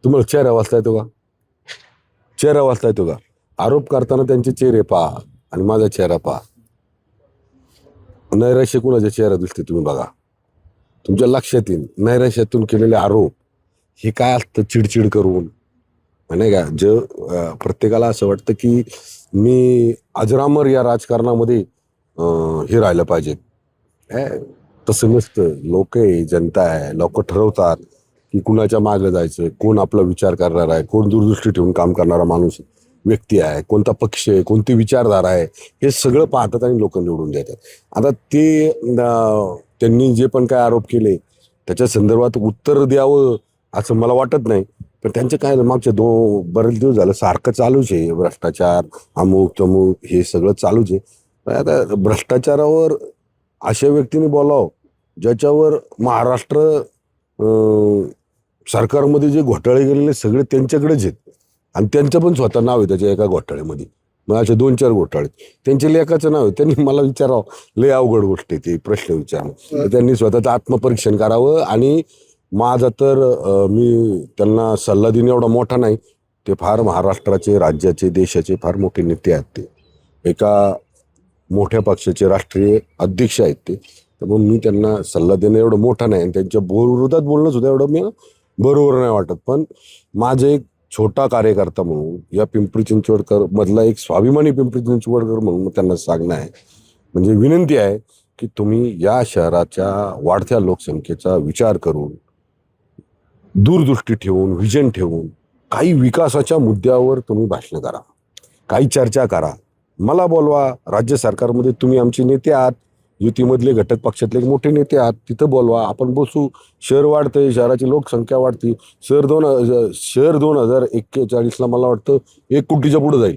तुम्हाला चेहरा वाचता येतो का? चेहरा वाचता येतो का? आरोप करताना त्यांचे चेहरे पहा आणि माझा चेहरा पहा. नैराश्य कुणाचा चेहरा दिसते तुम्ही बघा. तुमच्या लक्षात येईल नैराश्यातून केलेले आरोप हे काय असतं, चिडचिड करून नाही का. प्रत्येकाला असं वाटतं की मी अजरामर या राजकारणामध्ये हे राहिलं पाहिजे. तसं नसतं. लोक आहे, जनता आहे, लोक ठरवतात की कुणाच्या मागे जायचं, कोण आपला विचार करणार आहे, कोण दूरदृष्टी ठेवून काम करणारा माणूस व्यक्ती आहे, कोणता पक्ष आहे, कोणती विचारधारा आहे, हे सगळं पाहतात आणि लोक निवडून देतात. आता ते त्यांनी जे पण काय आरोप केले त्याच्या संदर्भात उत्तर द्यावं असं मला वाटत नाही. पण त्यांचं काय मागच्या बरेच दिवस झालं सारखं चालूच आहे, भ्रष्टाचार अमुक तमुक हे सगळं चालूच आहे. आता भ्रष्टाचारावर अशा व्यक्तीने बोलावं ज्याच्यावर महाराष्ट्र सरकारमध्ये जे घोटाळे गेलेले सगळे त्यांच्याकडेच आहेत आणि त्यांचं पण स्वतः नाव आहे त्याच्या एका घोटाळ्यामध्ये. मग असे 2-4 घोटाळे त्यांच्या लेखाचं नाव आहे. त्यांनी मला विचारावं, लय अवघड गोष्ट आहे ते प्रश्न विचारणं. तर त्यांनी स्वतःचं आत्मपरीक्षण करावं. आणि माझा तर मी त्यांना सल्ला देणे एवढा मोठा नाही. ते फार महाराष्ट्राचे, राज्याचे, देशाचे फार मोठे नेते आहेत. ते एका मोठ्या पक्षाचे राष्ट्रीय अध्यक्ष आहेत ते. तर मग मी त्यांना सल्ला देणं एवढं मोठा नाही आणि त्यांच्या विरोधात बोलणं सुद्धा एवढं मी बरोबर नाही वाटत. पण माझं एक छोटा कार्यकर्ता म्हणून, या पिंपरी चिंचवडकर मधला एक स्वाभिमानी पिंपरी चिंचवडकर म्हणून त्यांना सांगणं आहे, म्हणजे विनंती आहे की तुम्ही या शहराच्या वाढत्या लोकसंख्येचा विचार करून, दूरदृष्टी ठेवून, व्हिजन ठेवून काही विकासाच्या मुद्द्यावर तुम्ही भाषणं करा, काही चर्चा करा. मला बोलवा. राज्य सरकारमध्ये तुम्ही आमचे नेते आहात, युतीमधले घटक पक्षातले मोठे नेते आहात, तिथं बोलवा, आपण बसू. शहर वाढतंय, शहराची लोकसंख्या वाढती. शहर 2041ला मला वाटतं 1 कोटीच्या पुढे जाईल.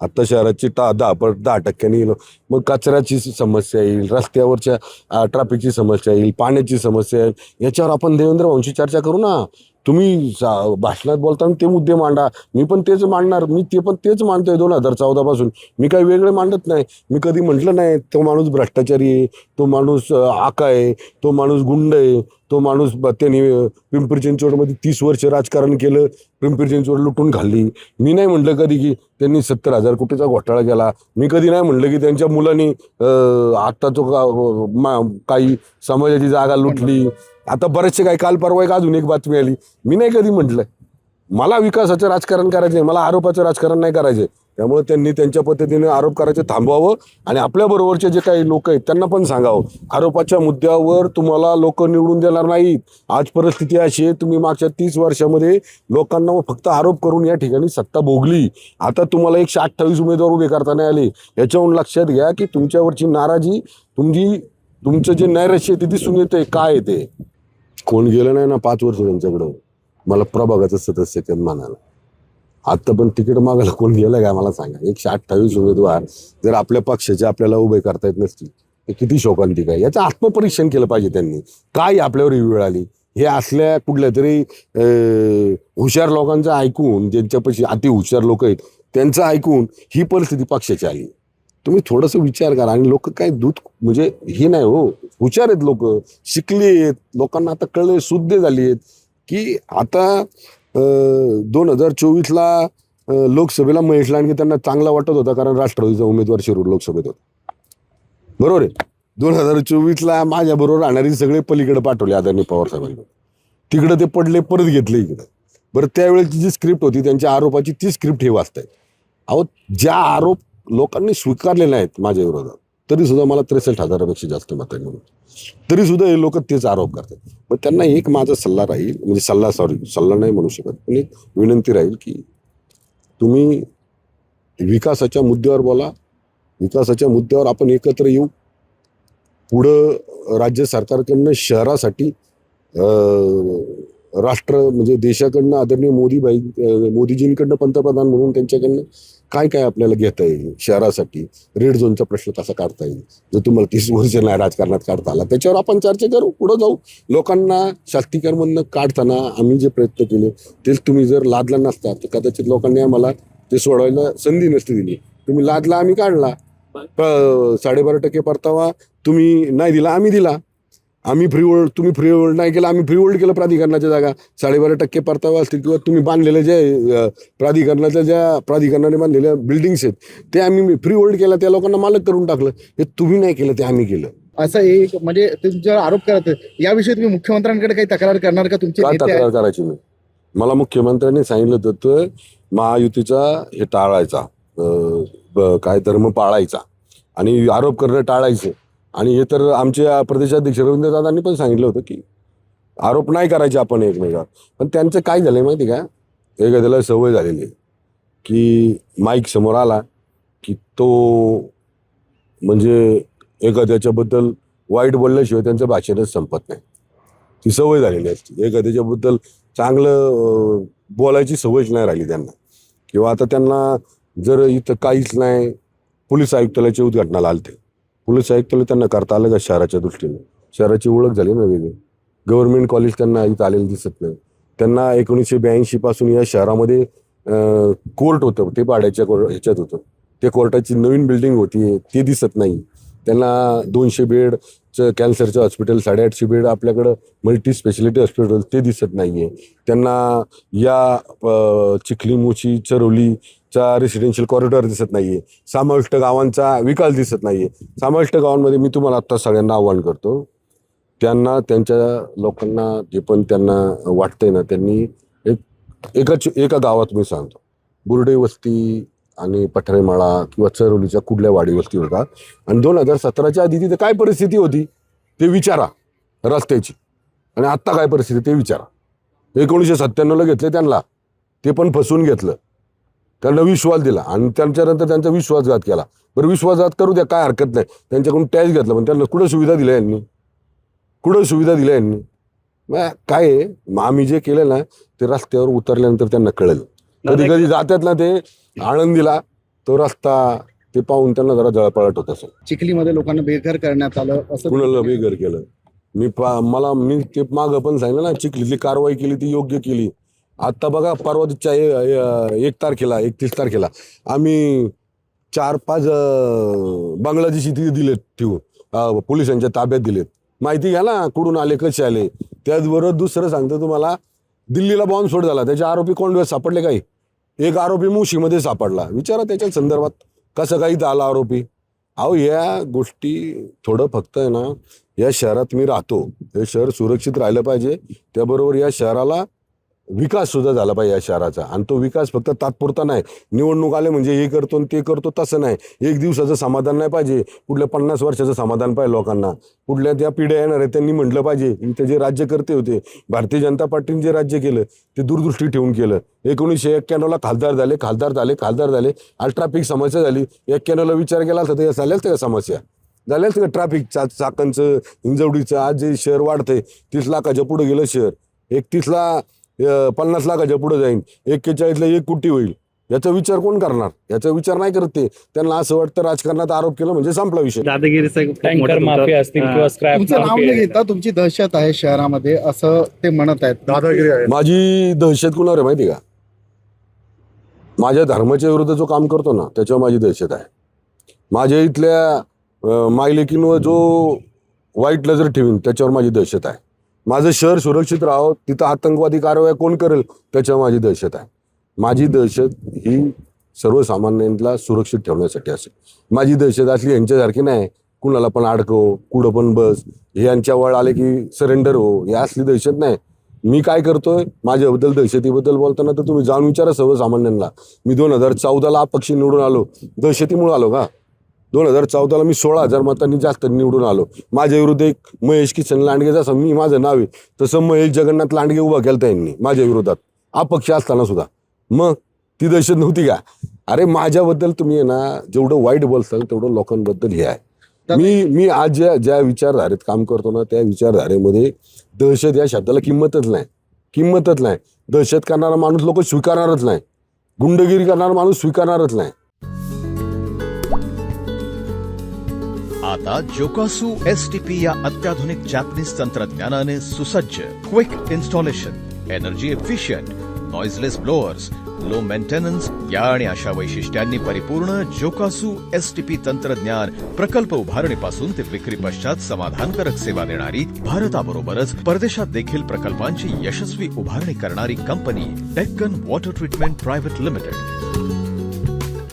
आता शहराची 10% येईल. मग कचऱ्याची समस्या येईल, रस्त्यावरच्या ट्रॅफिकची समस्या येईल, पाण्याची समस्या येईल. याच्यावर आपण देवेंद्र भाऊंशी चर्चा करू ना. तुम्ही भाषणात बोलताना ते मुद्दे मांडा, मी पण तेच मांडणार. मी पण तेच मांडतोय 2014 पासून. मी काही वेगळे मांडत नाही. मी कधी म्हटलं नाही तो माणूस भ्रष्टाचारी आहे, तो माणूस आका आहे, तो माणूस गुंड आहे, तो माणूस त्यांनी पिंपरी चिंचवडमध्ये 30 वर्ष राजकारण केलं, पिंपरी चिंचवड लुटून खाल्ली. मी नाही म्हटलं कधी की त्यांनी 70,000 कोटीचा घोटाळा केला. मी कधी नाही म्हटलं की त्यांच्या मुलांनी आत्ता तो काही समाजाची जागा लुटली. आता बरेचसे काही काल परवा एक अजून एक बातमी आली. मी नाही कधी म्हटलं. मला विकासाचं राजकारण करायचंय, मला आरोपाचं राजकारण नाही करायचंय. त्यामुळे त्यांनी त्यांच्या पद्धतीने आरोप करायचे थांबवावं आणि आपल्या बरोबरचे जे काही लोक आहेत त्यांना पण सांगावं, आरोपाच्या मुद्द्यावर तुम्हाला लोक निवडून देणार नाहीत. आज परिस्थिती अशी आहे, तुम्ही मागच्या 30 वर्षामध्ये लोकांना फक्त आरोप करून या ठिकाणी सत्ता भोगली. आता तुम्हाला 128 उमेदवार उभे करता नाही आले. याच्यावरून लक्षात घ्या की तुमच्यावरची नाराजी, तुमचं जे नैराश्य ते दिसून येते. काय ते कोण गेलं नाही ना 5 वर्ष त्यांच्याकडं मला प्रभागाचं सदस्य म्हणाला. आता पण तिकीट मागायला कोण गेलं काय मला सांगा. 128 उमेदवार जर आपल्या पक्षाचे आपल्याला उभे करता येत नसतील तर किती शोकांतिक आहे. याचं आत्मपरीक्षण केलं पाहिजे त्यांनी. काय आपल्यावर ही वेळ आली. हे असल्या कुठल्या तरी हुशार लोकांचं ऐकून, ज्यांच्यापाशी अति हुशार लोक आहेत त्यांचं ऐकून ही परिस्थिती पक्षाची आली. तुम्ही थोडंसं विचार करा. आणि लोक काय दूध म्हणजे हे नाही हो, हुशार आहेत लोक, शिकले आहेत. लोकांना आता कळले, शुद्ध झाली आहेत की आता 2024ला लोकसभेला महेश लांडगे त्यांना चांगला वाटत होता कारण राष्ट्रवादीचा उमेदवार शिरूर लोकसभेत होता. बरोबर आहे. 2024ला माझ्या बरोबर राहणारी सगळे पलीकडे पाठवले आदरणीय पवार साहेबांनी. तिकडे ते पडले, परत घेतले इकडे. बरं, त्यावेळेची जी स्क्रिप्ट होती त्यांच्या आरोपाची, ती स्क्रिप्ट हे वाचतायत. अहो, ज्या आरोप लोकांनी स्वीकारले नाहीत माझ्या विरोधात, तरी सुद्धा मला 63,000पेक्षा जास्त मत आहे म्हणून, तरी सुद्धा हे लोक तेच आरोप करतात. मग त्यांना एक माझा सल्ला राहील, म्हणजे सल्ला नाही म्हणू शकत, पण एक विनंती राहील की तुम्ही विकासाच्या मुद्द्यावर बोला. विकासाच्या मुद्द्यावर आपण एकत्र येऊ. पुढं राज्य सरकारकडनं शहरासाठी राष्ट्र म्हणजे देशाकडनं आदरणीय मोदीजींकडनं पंतप्रधान म्हणून त्यांच्याकडनं काय काय आपल्याला घेता येईल शहरासाठी. रेड झोनचा प्रश्न कसा काढता येईल, जर तुम्हाला 30 वर्ष नाही राजकारणात काढता आला, त्याच्यावर आपण चर्चा करू, पुढं जाऊ. लोकांना शाक्तीकरमधनं काढताना आम्ही जे प्रयत्न केले तेच तुम्ही जर लादला नसता तर कदाचित लोकांनी आम्हाला ते सोडवायला संधी नसती दिली. तुम्ही लादला, आम्ही काढला. 12.5% परतावा तुम्ही नाही दिला, आम्ही दिला. आम्ही तुम्ही फ्री होल्ड नाही केलं, आम्ही फ्री होल्ड केलं प्राधिकरणाच्या जागा. 12.5% परतावा असतील किंवा तुम्ही बांधलेल्या जे प्राधिकरणाने बांधलेल्या बिल्डिंग्स आहेत ते आम्ही फ्री होल्ड केला, त्या लोकांना मालक करून टाकलं. हे तुम्ही नाही केलं, ते आम्ही केलं. असं एक म्हणजे तुमच्यावर आरोप करत आहे. याविषयी तुम्ही मुख्यमंत्र्यांकडे काही तक्रार करणार का? तुमचे काय नेते तक्रार आहेत? करायची मी? मला मुख्यमंत्र्यांनी सांगितलं होतं महायुतीचा हे टाळायचा, काय धर्म पाळायचा आणि आरोप करणं टाळायचं. आणि हे तर आमच्या प्रदेशाध्यक्ष रवींद्रदादांनी पण सांगितलं होतं की आरोप नाही करायचे आपण एकमेकावर. पण त्यांचं काय झालंय माहिती का, एखाद्याला सवय झालेली आहे की माईक समोर आला की तो म्हणजे एखाद्याच्याबद्दल वाईट बोलल्याशिवाय त्यांचं भाषणच संपत नाही. ती सवय झालेली असते. एखाद्याच्याबद्दल चांगलं बोलायची सवयच नाही राहिली त्यांना. किंवा आता त्यांना जर इथं काहीच नाही, पोलीस आयुक्तालयाच्या उद्घाटनाला आलते, पोलीस आयुक्तालय त्यांना करता आलं का शहराच्या दृष्टीने? शहराची ओळख झाली ना वेगळी. गव्हर्नमेंट कॉलेज त्यांना इथं आलेलं दिसत नाही. त्यांना 1982 पासून या शहरामध्ये कोर्ट होतं, ते भाड्याच्या ह्याच्यात होतं. ते कोर्टाची नवीन बिल्डिंग होती, ते दिसत नाही. त्यांना 200 बेडचं कॅन्सरचं हॉस्पिटल, 850 बेड आपल्याकडं मल्टी स्पेशालिटी हॉस्पिटल, ते दिसत नाही आहे. त्यांना या चिखली, मुची, चरोलीचा रेसिडेन्शियल कॉरिडॉर दिसत नाही आहे. समाविष्ट गावांचा विकास दिसत नाही आहे. समाविष्ट गावांमध्ये मी तुम्हाला आत्ता सगळ्यांना आव्हान करतो, त्यांना त्यांच्या लोकांना जे पण त्यांना वाटतंय ना, त्यांनी एका गावात मी सांगतो, बुर्डे वस्ती आणि पठारेमाळा किंवा चरोलीच्या कुठल्या वाडी वस्ती होता आणि 2017च्या आधी तिथे काय परिस्थिती होती ते विचारा रस्त्याची, आणि आत्ता काय परिस्थिती ते विचारा. 1997ला घेतले त्यांना, ते पण फसवून घेतलं. त्यांना विश्वास दिला आणि त्यांच्यानंतर त्यांचा विश्वासघात केला. बरं, विश्वासघात करू द्या, काय हरकत नाही. त्यांच्याकडून टॅक्स घेतला, पण त्यांना कुठं सुविधा दिल्या यांनी? कुठं सुविधा दिल्या यांनी? मग काय आहे, आम्ही जे केलं ना ते रस्त्यावर उतरल्यानंतर त्यांना कळेल. कधी कधी जातात ना ते आळंदीला, तो रस्ता ते पाहून त्यांना जरा जळपळट होत असेल. चिखलीमध्ये लोकांना बेघर करण्यात आलं असं कुणाला बेघर केलं? मी ते मागं पण सांगितलं ना, चिखलीतली कारवाई केली ती योग्य केली. आता बघा, परवाच्या 31 तारखेला आम्ही 4-5 बांगलादेशी तिथे दिलेत ठेवून, पोलिसांच्या ताब्यात दिलेत. माहिती घ्या ना कुठून आले, कसे आले. त्याचबरोबर दुसरं सांगतो तुम्हाला, दिल्लीला बॉम्बस्फोट झाला, त्याचे आरोपी कोण सापडले? काही एक आरोपी मुशीमध्ये सापडला, विचारा त्याच्या संदर्भात कसं काही आला आरोपी. अहो, या गोष्टी थोडं फक्त आहे ना, या शहरात मी राहतो, हे शहर सुरक्षित राहिलं पाहिजे. त्याबरोबर या शहराला विकास सुद्धा झाला पाहिजे या शहराचा. आणि तो विकास फक्त तात्पुरता नाही, निवडणूक आले म्हणजे हे करतो आणि ते करतो तसं नाही. एक दिवसाचं समाधान नाही पाहिजे, पुढल्या 50 वर्षाचं समाधान पाहिजे लोकांना. पुढल्या त्या पिढ्या येणार आहेत त्यांनी म्हटलं पाहिजे, इथे जे राज्यकर्ते होते, भारतीय जनता पार्टीने जे राज्य केलं ते दूरदृष्टी ठेवून केलं. 1991ला खासदार झाले, आज ट्रॅफिक समस्या झाली. 91ला विचार केला असता तर झाल्याच त्या समस्या झाल्याच का? ट्रॅफिकचा, चाकणचं, हिंजवडीचं. आज जे शहर वाढतंय, 30 लाखाच्या पुढे गेलं शहर, 31ला 50 लाखाच्या पुढे जाईन, 41ला 1 कोटी होईल. याचा विचार कोण करणार? याचा विचार नाही करत ते. त्यांना असं वाटतं राजकारणात आरोप केला म्हणजे संपला विषय. टँकर माफिया असतील किंवा स्क्रॅप तुमचं नाव न घेता तुमची दहशत आहे शहरामध्ये असं ते म्हणत आहेत. दादागिरी आहे. माझी दहशत कुणावर आहे माहिती का? माझ्या धर्माच्या विरुद्ध जो काम करतो ना त्याच्यावर माझी दहशत आहे. माझ्या इथल्या मायलेकींवर जो वाईट नजर ठेवीन त्याच्यावर माझी दहशत आहे. माझं शहर सुरक्षित राहावं, तिथं आतंकवादी कारवाया कोण करेल त्याच्यावर माझी दहशत आहे. माझी दहशत ही सर्वसामान्यांना सुरक्षित ठेवण्यासाठी असेल. माझी दहशत असली यांच्यासारखी नाही, कुणाला पण अडकव, कुठं पण बस, हे यांच्या वळ आले की सरेंडर हो, ही असली दहशत नाही. मी काय करतोय, माझ्याबद्दल दहशतीबद्दल बोलताना तर तुम्ही जाऊन विचारा सर्वसामान्यांना. मी 2014ला अपक्ष निवडून आलो, दहशतीमुळे आलो का? 2014ला मी 16,000 मतांनी जास्त निवडून आलो. माझ्या विरुद्ध एक महेश किसन लांडगे, जसं मी माझं नाव आहे तसं महेश जगन्नाथ लांडगे उभा केलं त्यांनी माझ्या विरोधात अपक्ष असताना सुद्धा. मग ती दहशत नव्हती का? अरे, माझ्याबद्दल तुम्ही आहे ना जेवढं वाईट बोलताल तेवढं लोकांबद्दल हे आहे. मी आज ज्या विचारधारेत काम करतो ना त्या विचारधारेमध्ये दहशत या शब्दाला किंमतच नाही. दहशत करणारा माणूस लोक स्वीकारणारच नाही, गुंडगिरी करणारा माणूस स्वीकारणारच नाही. आता जोकासु STP या अत्याधुनिक जॅपनीज तंत्रज्ञानाने सुसज्ज, quick installation, energy efficient, noiseless blowers, low maintenance या आणि अशा वैशिष्ट्यांनी परिपूर्ण जोकासू STP तंत्रज्ञान प्रकल्प उभारणीपासून ते विक्री पश्चात समाधानकारक सेवा देणारी, भारताबरोबरच परदेशात देखील प्रकल्पांची यशस्वी उभारणी करणारी company Deccan water treatment private limited.